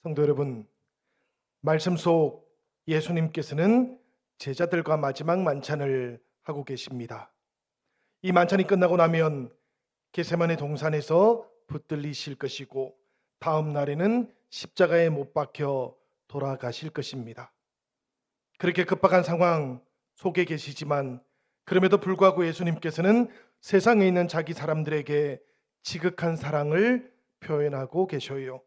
성도 여러분, 말씀 속 예수님께서는 제자들과 마지막 만찬을 하고 계십니다. 이 만찬이 끝나고 나면 겟세마네 동산에서 붙들리실 것이고 다음 날에는 십자가에 못 박혀 돌아가실 것입니다. 그렇게 급박한 상황 속에 계시지만 그럼에도 불구하고 예수님께서는 세상에 있는 자기 사람들에게 지극한 사랑을 표현하고 계셔요.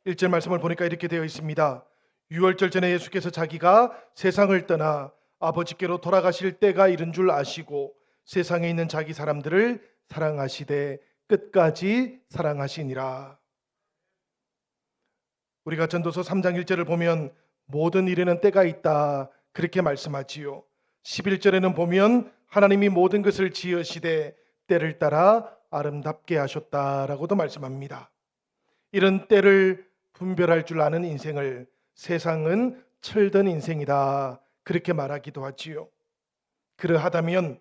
1절 말씀을 보니까 이렇게 되어 있습니다. 유월절 전에 예수께서 자기가 세상을 떠나 아버지께로 돌아가실 때가 이른 줄 아시고 세상에 있는 자기 사람들을 사랑하시되 끝까지 사랑하시니라. 우리가 전도서 3장 1절을 보면 모든 일에는 때가 있다 그렇게 말씀하지요. 11절에는 보면 하나님이 모든 것을 지으시되 때를 따라 아름답게 하셨다라고도 말씀합니다. 이런 때를 분별할 줄 아는 인생을 세상은 철든 인생이다 그렇게 말하기도 하지요. 그러하다면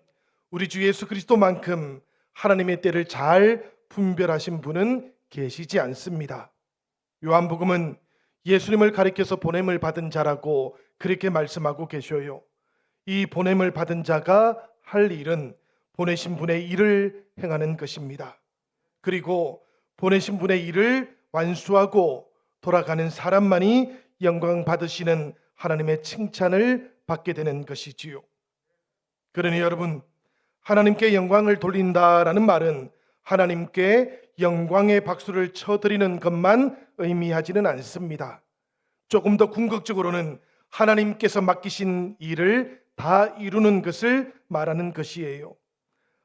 우리 주 예수 그리스도만큼 하나님의 때를 잘 분별하신 분은 계시지 않습니다. 요한복음은 예수님을 가리켜서 보냄을 받은 자라고 그렇게 말씀하고 계셔요. 이 보냄을 받은 자가 할 일은 보내신 분의 일을 행하는 것입니다. 그리고 보내신 분의 일을 완수하고 돌아가는 사람만이 영광 받으시는 하나님의 칭찬을 받게 되는 것이지요. 그러니 여러분, 하나님께 영광을 돌린다라는 말은 하나님께 영광의 박수를 쳐드리는 것만 의미하지는 않습니다. 조금 더 궁극적으로는 하나님께서 맡기신 일을 다 이루는 것을 말하는 것이에요.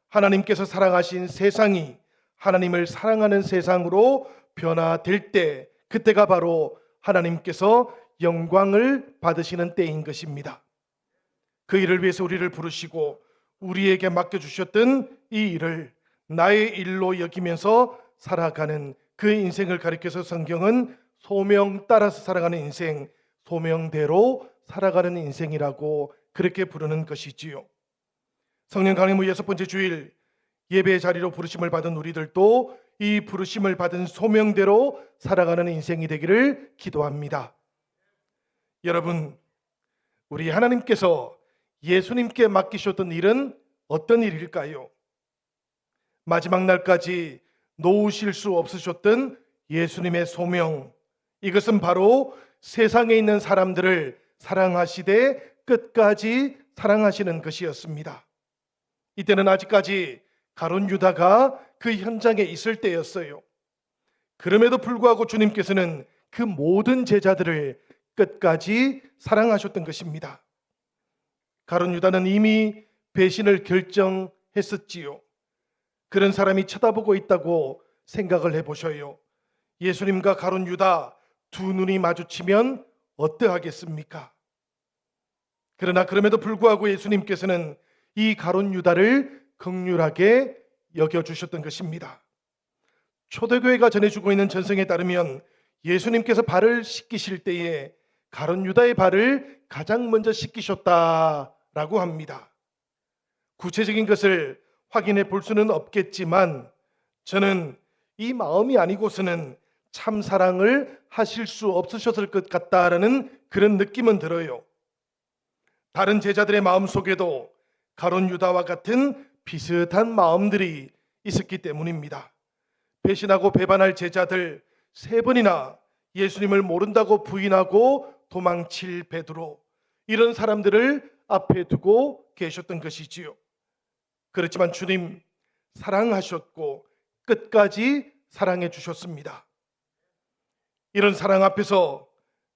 하나님께서 사랑하신 세상이 하나님을 사랑하는 세상으로 변화될 때, 그때가 바로 하나님께서 영광을 받으시는 때인 것입니다. 그 일을 위해서 우리를 부르시고 우리에게 맡겨주셨던 이 일을 나의 일로 여기면서 살아가는 그 인생을 가리켜서 성경은 소명 따라서 살아가는 인생, 소명대로 살아가는 인생이라고 그렇게 부르는 것이지요. 성령 강림 후 6번째 주일 예배의 자리로 부르심을 받은 우리들도 이 부르심을 받은 소명대로 살아가는 인생이 되기를 기도합니다. 여러분, 우리 하나님께서 예수님께 맡기셨던 일은 어떤 일일까요? 마지막 날까지 놓으실 수 없으셨던 예수님의 소명, 이것은 바로 세상에 있는 사람들을 사랑하시되 끝까지 사랑하시는 것이었습니다. 이때는 아직까지 가룟 유다가 그 현장에 있을 때였어요. 그럼에도 불구하고 주님께서는 그 모든 제자들을 끝까지 사랑하셨던 것입니다. 가룟 유다는 이미 배신을 결정했었지요. 그런 사람이 쳐다보고 있다고 생각을 해보셔요. 예수님과 가룟 유다 두 눈이 마주치면 어떠하겠습니까? 그러나 그럼에도 불구하고 예수님께서는 이 가룟 유다를 긍휼하게 여겨주셨던 것입니다. 초대교회가 전해주고 있는 전승에 따르면 예수님께서 발을 씻기실 때에 가룟 유다의 발을 가장 먼저 씻기셨다라고 합니다. 구체적인 것을 확인해 볼 수는 없겠지만 저는 이 마음이 아니고서는 참 사랑을 하실 수 없으셨을 것 같다라는 그런 느낌은 들어요. 다른 제자들의 마음 속에도 가룟 유다와 같은 비슷한 마음들이 있었기 때문입니다. 배신하고 배반할 제자들 3번이나 예수님을 모른다고 부인하고 도망칠 베드로, 이런 사람들을 앞에 두고 계셨던 것이지요. 그렇지만 주님 사랑하셨고 끝까지 사랑해 주셨습니다. 이런 사랑 앞에서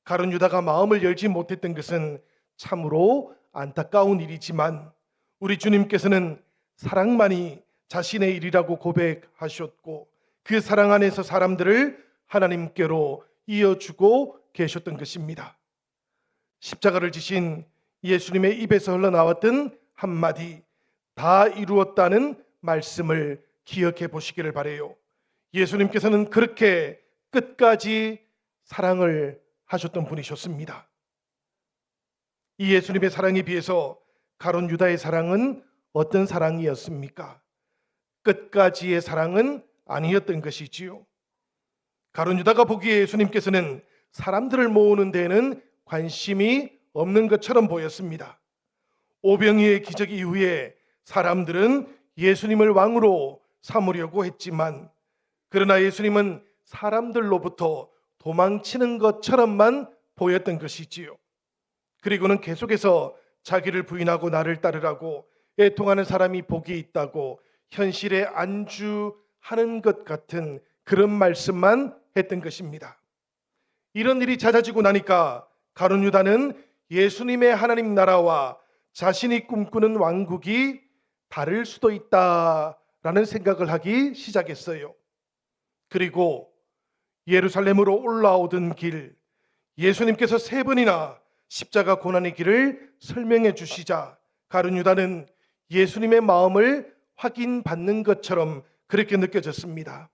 가룟 유다가 마음을 열지 못했던 것은 참으로 안타까운 일이지만 우리 주님께서는 사랑만이 자신의 일이라고 고백하셨고 그 사랑 안에서 사람들을 하나님께로 이어주고 계셨던 것입니다. 십자가를 지신 예수님의 입에서 흘러나왔던 한마디, 다 이루었다는 말씀을 기억해 보시기를 바라요. 예수님께서는 그렇게 끝까지 사랑을 하셨던 분이셨습니다. 이 예수님의 사랑에 비해서 가룟 유다의 사랑은 어떤 사랑이었습니까? 끝까지의 사랑은 아니었던 것이지요. 가룟 유다가 보기에 예수님께서는 사람들을 모으는 데에는 관심이 없는 것처럼 보였습니다. 오병이의 기적 이후에 사람들은 예수님을 왕으로 삼으려고 했지만, 그러나 예수님은 사람들로부터 도망치는 것처럼만 보였던 것이지요. 그리고는 계속해서 자기를 부인하고 나를 따르라고, 애통하는 사람이 복이 있다고 현실에 안주하는 것 같은 그런 말씀만 했던 것입니다. 이런 일이 잦아지고 나니까 가룟 유다는 예수님의 하나님 나라와 자신이 꿈꾸는 왕국이 다를 수도 있다라는 생각을 하기 시작했어요. 그리고 예루살렘으로 올라오던 길, 예수님께서 3번이나 십자가 고난의 길을 설명해 주시자 가룟 유다는 예수님의 마음을 확인받는 것처럼 그렇게 느껴졌습니다.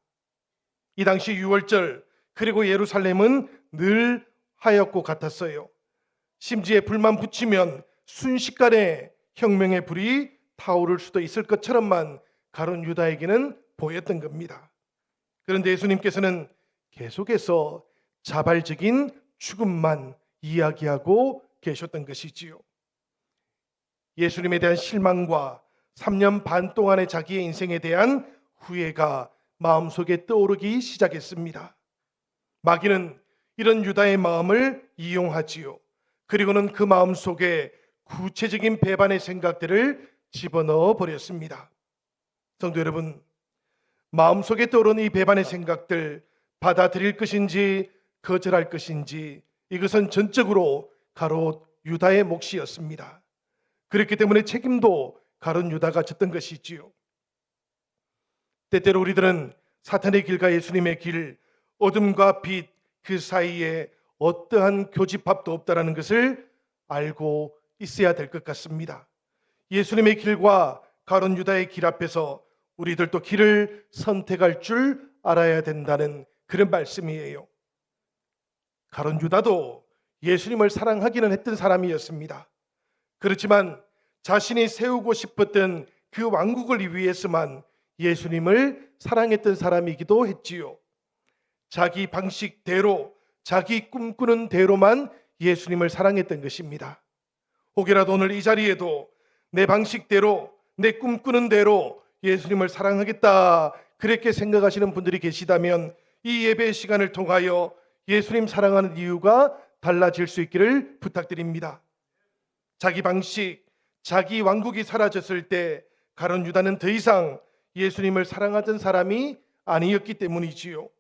이 당시 유월절, 그리고 예루살렘은 늘 하얗고 같았어요. 심지어 불만 붙이면 순식간에 혁명의 불이 타오를 수도 있을 것처럼만 가룟 유다에게는 보였던 겁니다. 그런데 예수님께서는 계속해서 자발적인 죽음만 이야기하고 계셨던 것이지요. 예수님에 대한 실망과 3년 반 동안의 자기의 인생에 대한 후회가 마음속에 떠오르기 시작했습니다. 마귀는 이런 유다의 마음을 이용하지요. 그리고는 그 마음 속에 구체적인 배반의 생각들을 집어넣어 버렸습니다. 성도 여러분, 마음속에 떠오르는 이 배반의 생각들, 받아들일 것인지 거절할 것인지, 이것은 전적으로 가롯 유다의 몫이었습니다. 그렇기 때문에 책임도 가롯 유다가 졌던 것이지요. 때때로 우리들은 사탄의 길과 예수님의 길, 어둠과 빛 그 사이에 어떠한 교집합도 없다라는 것을 알고 있어야 될 것 같습니다. 예수님의 길과 가룟 유다의 길 앞에서 우리들도 길을 선택할 줄 알아야 된다는 그런 말씀이에요. 가룟 유다도 예수님을 사랑하기는 했던 사람이었습니다. 그렇지만 자신이 세우고 싶었던 그 왕국을 위해서만 예수님을 사랑했던 사람이기도 했지요. 자기 방식대로, 자기 꿈꾸는 대로만 예수님을 사랑했던 것입니다. 혹여라도 오늘 이 자리에도 내 방식대로, 내 꿈꾸는 대로 예수님을 사랑하겠다, 그렇게 생각하시는 분들이 계시다면 이 예배 시간을 통하여 예수님 사랑하는 이유가 달라질 수 있기를 부탁드립니다. 자기 방식, 자기 왕국이 사라졌을 때 가룟 유다는 더 이상 예수님을 사랑하던 사람이 아니었기 때문이지요.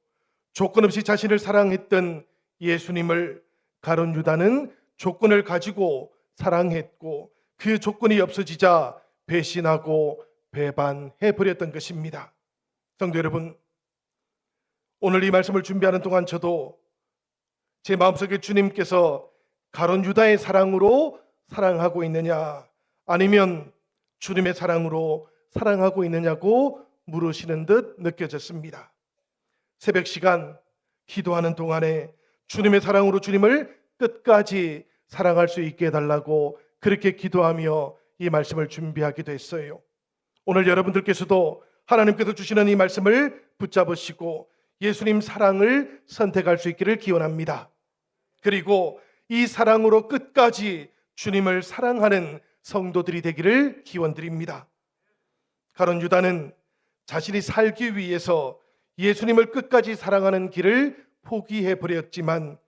조건 없이 자신을 사랑했던 예수님을 가룟 유다는 조건을 가지고 사랑했고, 그 조건이 없어지자 배신하고 배반해 버렸던 것입니다. 성도 여러분, 오늘 이 말씀을 준비하는 동안 저도 제 마음속에 주님께서 가룟 유다의 사랑으로 사랑하고 있느냐, 아니면 주님의 사랑으로 사랑하고 있느냐고 물으시는 듯 느껴졌습니다. 새벽 시간 기도하는 동안에 주님의 사랑으로 주님을 끝까지 사랑할 수 있게 해달라고 그렇게 기도하며 이 말씀을 준비하기도 했어요. 오늘 여러분들께서도 하나님께서 주시는 이 말씀을 붙잡으시고 예수님 사랑을 선택할 수 있기를 기원합니다. 그리고 이 사랑으로 끝까지 주님을 사랑하는 성도들이 되기를 기원드립니다. 가룟 유다는 자신이 살기 위해서 예수님을 끝까지 사랑하는 길을 포기해 버렸지만,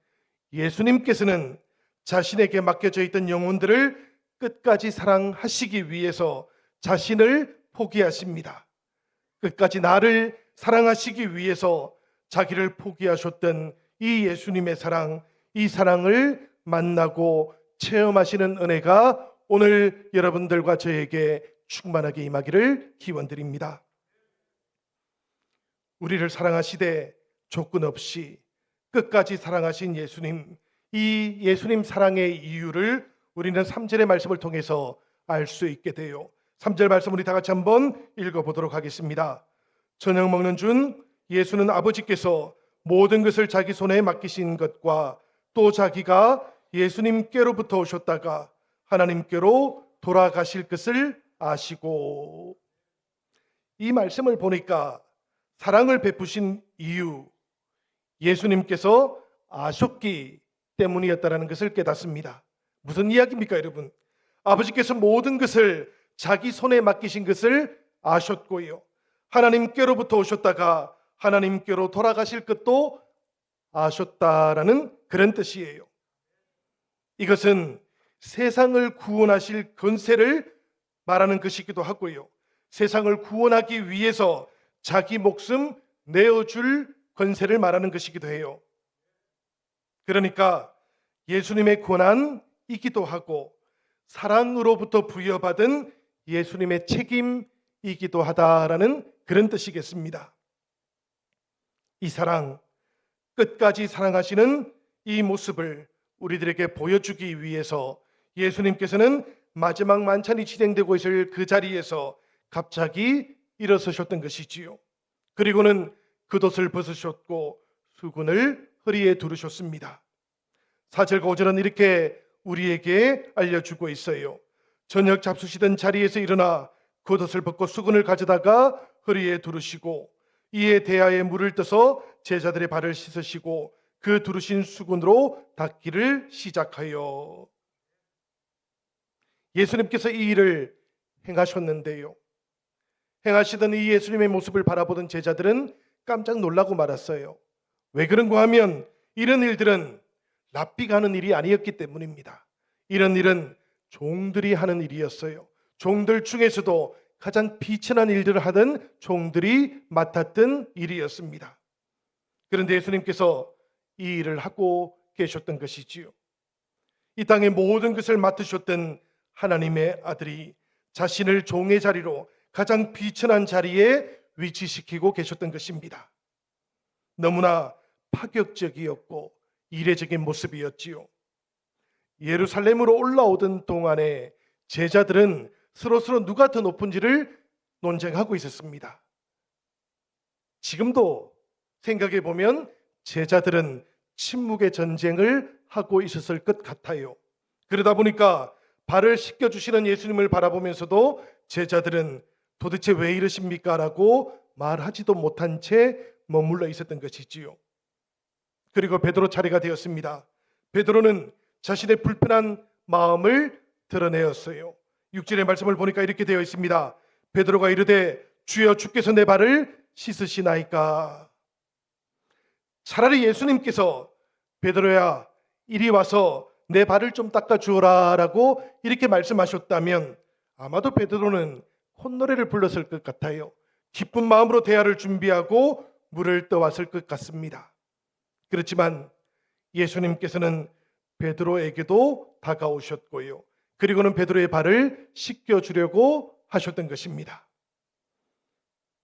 예수님께서는 자신에게 맡겨져 있던 영혼들을 끝까지 사랑하시기 위해서 자신을 포기하십니다. 끝까지 나를 사랑하시기 위해서 자기를 포기하셨던 이 예수님의 사랑, 이 사랑을 만나고 체험하시는 은혜가 오늘 여러분들과 저에게 충만하게 임하기를 기원드립니다. 우리를 사랑하시되 조건 없이 끝까지 사랑하신 예수님, 이 예수님 사랑의 이유를 우리는 3절의 말씀을 통해서 알 수 있게 돼요. 3절 말씀 우리 다 같이 한번 읽어보도록 하겠습니다. 저녁 먹는 중 예수는 아버지께서 모든 것을 자기 손에 맡기신 것과 또 자기가 예수님께로부터 오셨다가 하나님께로 돌아가실 것을 아시고, 이 말씀을 보니까 사랑을 베푸신 이유, 예수님께서 아셨기 때문이었다는 것을 깨닫습니다. 무슨 이야기입니까, 여러분? 아버지께서 모든 것을 자기 손에 맡기신 것을 아셨고요. 하나님께로부터 오셨다가 하나님께로 돌아가실 것도 아셨다라는 그런 뜻이에요. 이것은 세상을 구원하실 권세를 말하는 것이기도 하고요. 세상을 구원하기 위해서 자기 목숨 내어줄 권세를 말하는 것이기도 해요. 그러니까 예수님의 권한이기도 하고 사랑으로부터 부여받은 예수님의 책임이기도 하다라는 그런 뜻이겠습니다. 이 사랑, 끝까지 사랑하시는 이 모습을 우리들에게 보여주기 위해서 예수님께서는 마지막 만찬이 진행되고 있을 그 자리에서 갑자기 일어서셨던 것이지요. 그리고는 겉옷을 벗으셨고 수건을 허리에 두르셨습니다. 4절과 5절은 이렇게 우리에게 알려주고 있어요. 저녁 잡수시던 자리에서 일어나 겉옷을 벗고 수건을 가져다가 허리에 두르시고 이에 대야에 물을 떠서 제자들의 발을 씻으시고 그 두르신 수건으로 닦기를 시작하여. 예수님께서 이 일을 행하셨는데요. 행하시던 이 예수님의 모습을 바라보던 제자들은 깜짝 놀라고 말았어요. 왜 그런가 하면 이런 일들은 랍비가 하는 일이 아니었기 때문입니다. 이런 일은 종들이 하는 일이었어요. 종들 중에서도 가장 비천한 일들을 하던 종들이 맡았던 일이었습니다. 그런데 예수님께서 이 일을 하고 계셨던 것이지요. 이 땅의 모든 것을 맡으셨던 하나님의 아들이 자신을 종의 자리로 가장 비천한 자리에 위치시키고 계셨던 것입니다. 너무나 파격적이었고 이례적인 모습이었지요. 예루살렘으로 올라오던 동안에 제자들은 서로 누가 더 높은지를 논쟁하고 있었습니다. 지금도 생각해 보면 제자들은 침묵의 전쟁을 하고 있었을 것 같아요. 그러다 보니까 발을 씻겨주시는 예수님을 바라보면서도 제자들은 도대체 왜 이러십니까? 라고 말하지도 못한 채 머물러 있었던 것이지요. 그리고 베드로 차례가 되었습니다. 베드로는 자신의 불편한 마음을 드러내었어요. 6절의 말씀을 보니까 이렇게 되어 있습니다. 베드로가 이르되 주여 주께서 내 발을 씻으시나이까. 차라리 예수님께서 베드로야 이리 와서 내 발을 좀 닦아 주어라 라고 이렇게 말씀하셨다면 아마도 베드로는 콧노래를 불렀을 것 같아요. 기쁜 마음으로 대화를 준비하고 물을 떠왔을 것 같습니다. 그렇지만 예수님께서는 베드로에게도 다가오셨고요. 그리고는 베드로의 발을 씻겨주려고 하셨던 것입니다.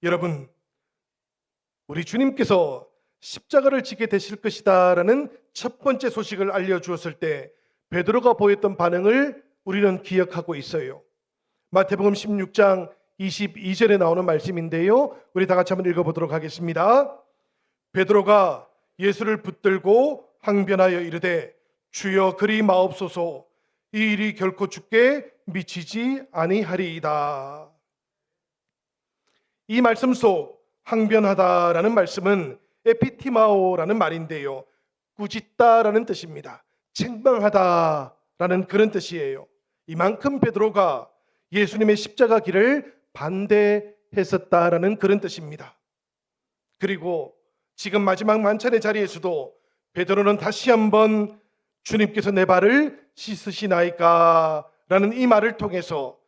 여러분, 우리 주님께서 십자가를 지게 되실 것이다 라는 첫 번째 소식을 알려주었을 때 베드로가 보였던 반응을 우리는 기억하고 있어요. 마태복음 16장 22절에 나오는 말씀인데요. 우리 다 같이 한번 읽어보도록 하겠습니다. 베드로가 예수를 붙들고 항변하여 이르되 주여 그리 마옵소서 이 일이 결코 주께 미치지 아니하리이다. 이 말씀 속 항변하다라는 말씀은 에피티마오라는 말인데요. 꾸짖다라는 뜻입니다. 책망하다라는 그런 뜻이에요. 이만큼 베드로가 예수님의 십자가 길을 반대했었다라는 그런 뜻입니다. 그리고 지금 마지막 만찬의 자리에서도 베드로는 다시 한번 주님께서 내 발을 씻으시나이까 라는 이 말을 통해서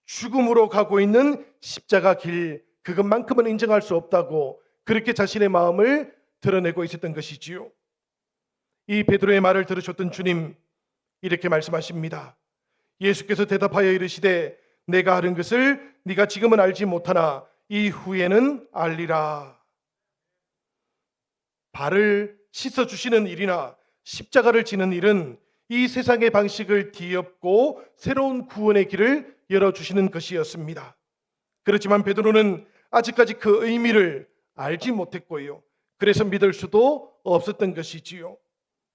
죽음으로 가고 있는 십자가 길, 그것만큼은 인정할 수 없다고 그렇게 자신의 마음을 드러내고 있었던 것이지요. 이 베드로의 말을 들으셨던 주님 이렇게 말씀하십니다. 예수께서 대답하여 이르시되 내가 하는 것을 네가 지금은 알지 못하나 이후에는 알리라. 발을 씻어주시는 일이나 십자가를 지는 일은 이 세상의 방식을 뒤엎고 새로운 구원의 길을 열어주시는 것이었습니다. 그렇지만 베드로는 아직까지 그 의미를 알지 못했고요. 그래서 믿을 수도 없었던 것이지요.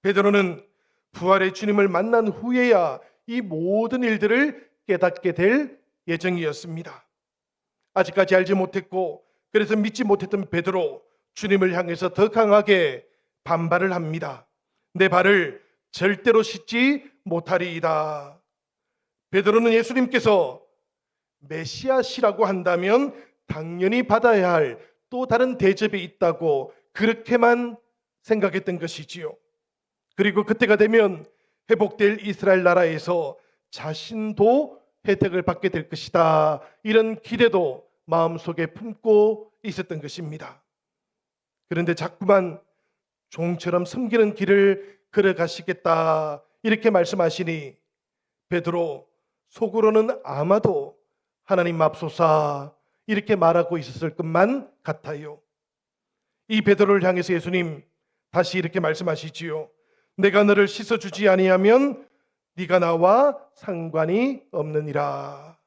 베드로는 부활의 주님을 만난 후에야 이 모든 일들을 깨닫게 될 예정이었습니다. 아직까지 알지 못했고 그래서 믿지 못했던 베드로, 주님을 향해서 더 강하게 반발을 합니다. 내 발을 절대로 씻지 못하리이다. 베드로는 예수님께서 메시아시라고 한다면 당연히 받아야 할 또 다른 대접이 있다고 그렇게만 생각했던 것이지요. 그리고 그때가 되면 회복될 이스라엘 나라에서 자신도 혜택을 받게 될 것이다, 이런 기대도 마음속에 품고 있었던 것입니다. 그런데 자꾸만 종처럼 섬기는 길을 걸어가시겠다 이렇게 말씀하시니 베드로 속으로는 아마도 하나님 맙소사 이렇게 말하고 있었을 것만 같아요. 이 베드로를 향해서 예수님 다시 이렇게 말씀하시지요. 내가 너를 씻어주지 아니하면 네가 나와 상관이 없느니라.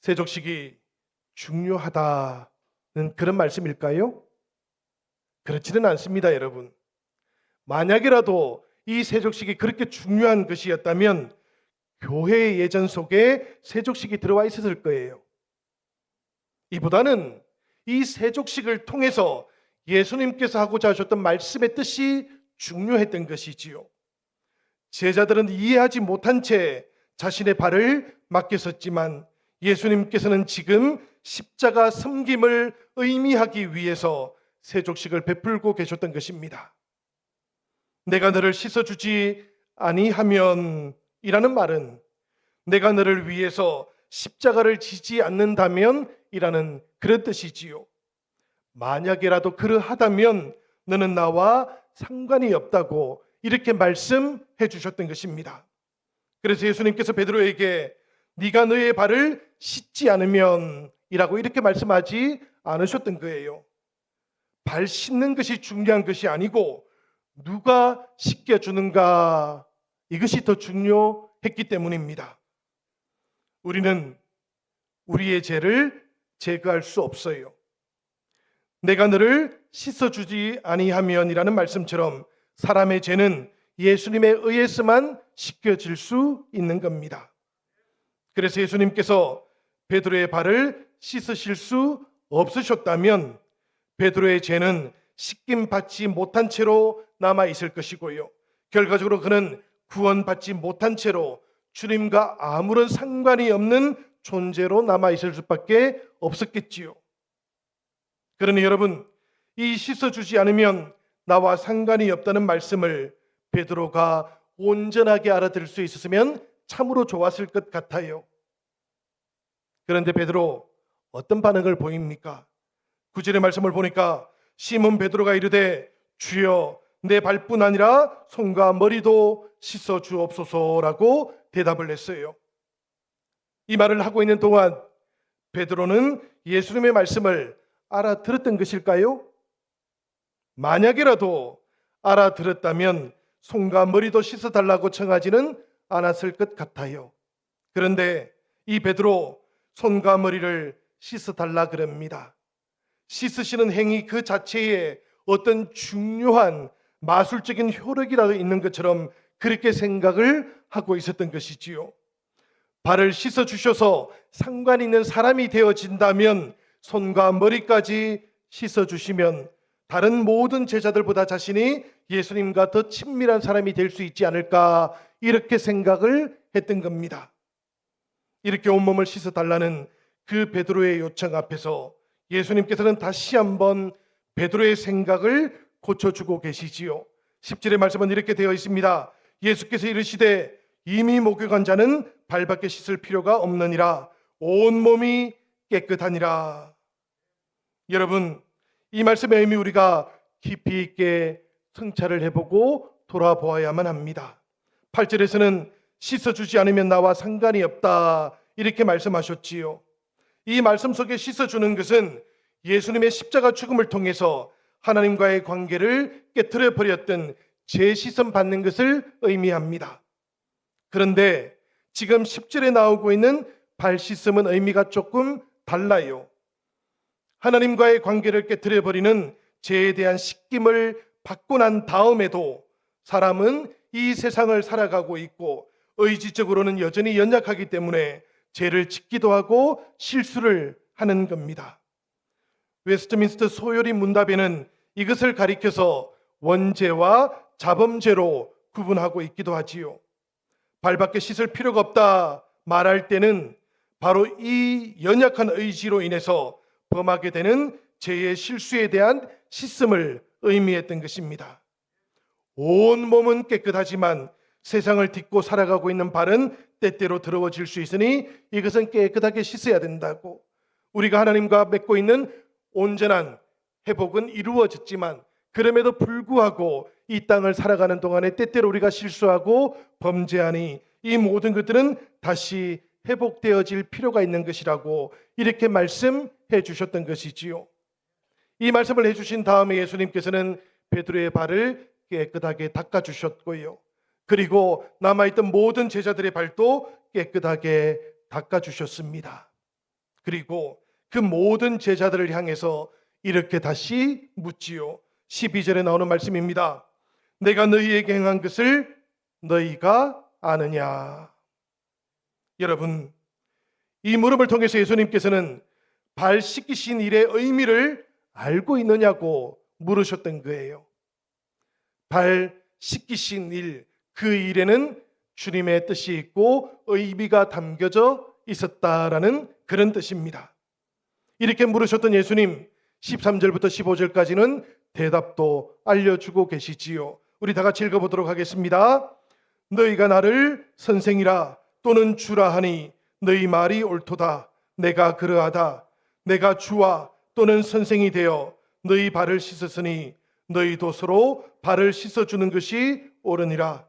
세족식이 중요하다는 그런 말씀일까요? 그렇지는 않습니다, 여러분. 만약이라도 이 세족식이 그렇게 중요한 것이었다면 교회의 예전 속에 세족식이 들어와 있었을 거예요. 이보다는 이 세족식을 통해서 예수님께서 하고자 하셨던 말씀의 뜻이 중요했던 것이지요. 제자들은 이해하지 못한 채 자신의 발을 맡겼었지만 예수님께서는 지금 십자가 섬김을 의미하기 위해서 세족식을 베풀고 계셨던 것입니다. 내가 너를 씻어주지 아니하면 이라는 말은 내가 너를 위해서 십자가를 지지 않는다면 이라는 그런 뜻이지요. 만약이라도 그러하다면 너는 나와 상관이 없다고 이렇게 말씀해 주셨던 것입니다. 그래서 예수님께서 베드로에게 네가 너의 발을 씻지 않으면 이라고 이렇게 말씀하지 않으셨던 거예요. 발 씻는 것이 중요한 것이 아니고 누가 씻겨주는가, 이것이 더 중요했기 때문입니다. 우리는 우리의 죄를 제거할 수 없어요. 내가 너를 씻어주지 아니하면이라는 말씀처럼 사람의 죄는 예수님에 의해서만 씻겨질 수 있는 겁니다. 그래서 예수님께서 베드로의 발을 씻으실 수 없으셨다면 베드로의 죄는 씻김 받지 못한 채로 남아 있을 것이고요. 결과적으로 그는 구원받지 못한 채로 주님과 아무런 상관이 없는 존재로 남아 있을 수밖에 없었겠지요. 그러니 여러분, 이 씻어주지 않으면 나와 상관이 없다는 말씀을 베드로가 온전하게 알아들을 수 있었으면 참으로 좋았을 것 같아요. 그런데 베드로 어떤 반응을 보입니까? 9절의 말씀을 보니까 시몬 베드로가 이르되 주여 내 발뿐 아니라 손과 머리도 씻어 주옵소서라고 대답을 했어요. 이 말을 하고 있는 동안 베드로는 예수님의 말씀을 알아들었던 것일까요? 만약이라도 알아들었다면 손과 머리도 씻어달라고 청하지는 않았을 것 같아요. 그런데 이 베드로 손과 머리를 씻어달라 그럽니다. 씻으시는 행위 그 자체에 어떤 중요한 마술적인 효력이라도 있는 것처럼 그렇게 생각을 하고 있었던 것이지요. 발을 씻어주셔서 상관 있는 사람이 되어진다면 손과 머리까지 씻어주시면 다른 모든 제자들보다 자신이 예수님과 더 친밀한 사람이 될 수 있지 않을까, 이렇게 생각을 했던 겁니다. 이렇게 온몸을 씻어달라는 그 베드로의 요청 앞에서 예수님께서는 다시 한번 베드로의 생각을 고쳐주고 계시지요. 10절의 말씀은 이렇게 되어 있습니다. 예수께서 이르시되 이미 목욕한 자는 발밖에 씻을 필요가 없느니라 온몸이 깨끗하니라. 여러분, 이 말씀의 의미 우리가 깊이 있게 성찰을 해보고 돌아보아야만 합니다. 8절에서는 씻어주지 않으면 나와 상관이 없다 이렇게 말씀하셨지요. 이 말씀 속에 씻어주는 것은 예수님의 십자가 죽음을 통해서 하나님과의 관계를 깨트려 버렸던 재시선 받는 것을 의미합니다. 그런데 지금 10절에 나오고 있는 발 씻음은 의미가 조금 달라요. 하나님과의 관계를 깨트려 버리는 죄에 대한 씻김을 받고 난 다음에도 사람은 이 세상을 살아가고 있고 의지적으로는 여전히 연약하기 때문에 죄를 짓기도 하고 실수를 하는 겁니다. 웨스트민스터 소요리 문답에는 이것을 가리켜서 원죄와 자범죄로 구분하고 있기도 하지요. 발밖에 씻을 필요가 없다 말할 때는 바로 이 연약한 의지로 인해서 범하게 되는 죄의 실수에 대한 씻음을 의미했던 것입니다. 온 몸은 깨끗하지만 세상을 딛고 살아가고 있는 발은 때때로 더러워질 수 있으니 이것은 깨끗하게 씻어야 된다고. 우리가 하나님과 맺고 있는 온전한 회복은 이루어졌지만 그럼에도 불구하고 이 땅을 살아가는 동안에 때때로 우리가 실수하고 범죄하니 이 모든 것들은 다시 회복되어질 필요가 있는 것이라고 이렇게 말씀해 주셨던 것이지요. 이 말씀을 해주신 다음에 예수님께서는 베드로의 발을 깨끗하게 닦아주셨고요. 그리고 남아있던 모든 제자들의 발도 깨끗하게 닦아주셨습니다. 그리고 그 모든 제자들을 향해서 이렇게 다시 묻지요. 12절에 나오는 말씀입니다. 내가 너희에게 행한 것을 너희가 아느냐. 여러분, 이 물음을 통해서 예수님께서는 발 씻기신 일의 의미를 알고 있느냐고 물으셨던 거예요. 발 씻기신 일, 그 일에는 주님의 뜻이 있고 의미가 담겨져 있었다라는 그런 뜻입니다. 이렇게 물으셨던 예수님, 13절부터 15절까지는 대답도 알려주고 계시지요. 우리 다 같이 읽어보도록 하겠습니다. 너희가 나를 선생이라 또는 주라 하니 너희 말이 옳도다. 내가 그러하다. 내가 주와 또는 선생이 되어 너희 발을 씻었으니 너희도 서로 발을 씻어주는 것이 옳으니라.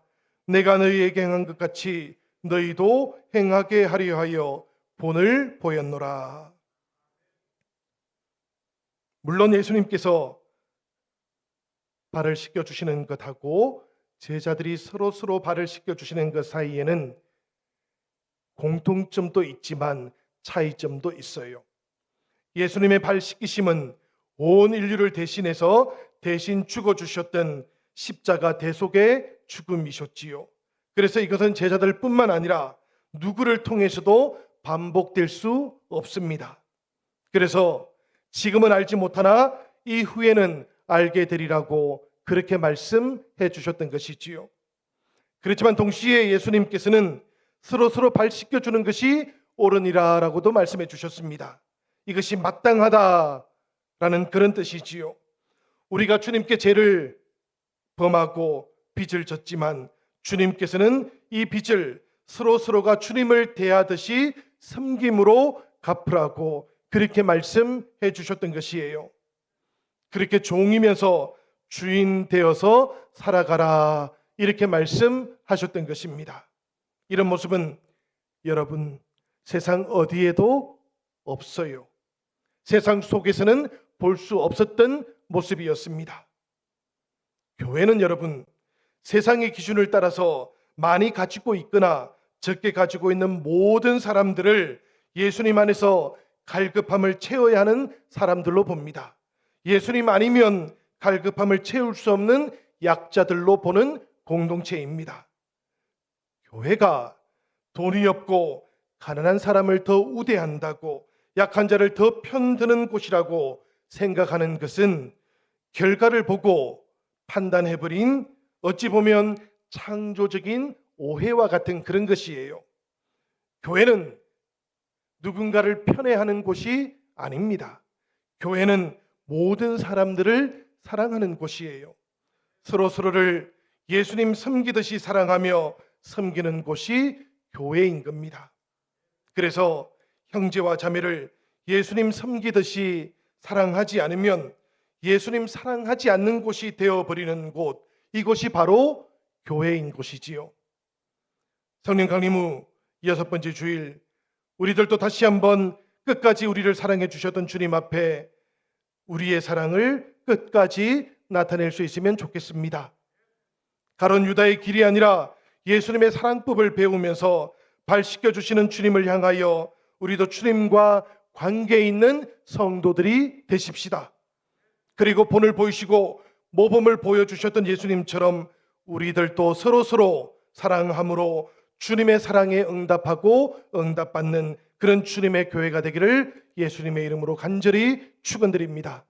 내가 너희에게 행한 것 같이 너희도 행하게 하려 하여 본을 보였노라. 물론 예수님께서 발을 씻겨주시는 것하고 제자들이 서로 발을 씻겨주시는 것 사이에는 공통점도 있지만 차이점도 있어요. 예수님의 발 씻기심은 온 인류를 대신해서 대신 죽어주셨던 십자가 대속의 죽음이셨지요. 그래서 이것은 제자들뿐만 아니라 누구를 통해서도 반복될 수 없습니다. 그래서 지금은 알지 못하나 이후에는 알게 되리라고 그렇게 말씀해 주셨던 것이지요. 그렇지만 동시에 예수님께서는 서로 발 씻겨주는 것이 옳으니라라고도 말씀해 주셨습니다. 이것이 마땅하다라는 그런 뜻이지요. 우리가 주님께 죄를 범하고 빚을 졌지만 주님께서는 이 빚을 서로가 주님을 대하듯이 섬김으로 갚으라고 그렇게 말씀해 주셨던 것이에요. 그렇게 종이면서 주인 되어서 살아가라 이렇게 말씀하셨던 것입니다. 이런 모습은 여러분 세상 어디에도 없어요. 세상 속에서는 볼 수 없었던 모습이었습니다. 교회는 여러분 세상의 기준을 따라서 많이 가지고 있거나 적게 가지고 있는 모든 사람들을 예수님 안에서 갈급함을 채워야 하는 사람들로 봅니다. 예수님 아니면 갈급함을 채울 수 없는 약자들로 보는 공동체입니다. 교회가 돈이 없고 가난한 사람을 더 우대한다고 약한 자를 더 편드는 곳이라고 생각하는 것은 결과를 보고 판단해버린 어찌 보면 창조적인 오해와 같은 그런 것이에요. 교회는 누군가를 편애하는 곳이 아닙니다. 교회는 모든 사람들을 사랑하는 곳이에요. 서로를 예수님 섬기듯이 사랑하며 섬기는 곳이 교회인 겁니다. 그래서 형제와 자매를 예수님 섬기듯이 사랑하지 않으면 예수님 사랑하지 않는 곳이 되어버리는 곳, 이곳이 바로 교회인 곳이지요. 성령 강림 후 6번째 주일, 우리들도 다시 한번 끝까지 우리를 사랑해 주셨던 주님 앞에 우리의 사랑을 끝까지 나타낼 수 있으면 좋겠습니다. 가론 유다의 길이 아니라 예수님의 사랑법을 배우면서 발 씻겨주시는 주님을 향하여 우리도 주님과 관계 있는 성도들이 되십시다. 그리고 본을 보이시고 모범을 보여주셨던 예수님처럼 우리들도 서로 사랑함으로 주님의 사랑에 응답하고 응답받는 그런 주님의 교회가 되기를 예수님의 이름으로 간절히 축원드립니다.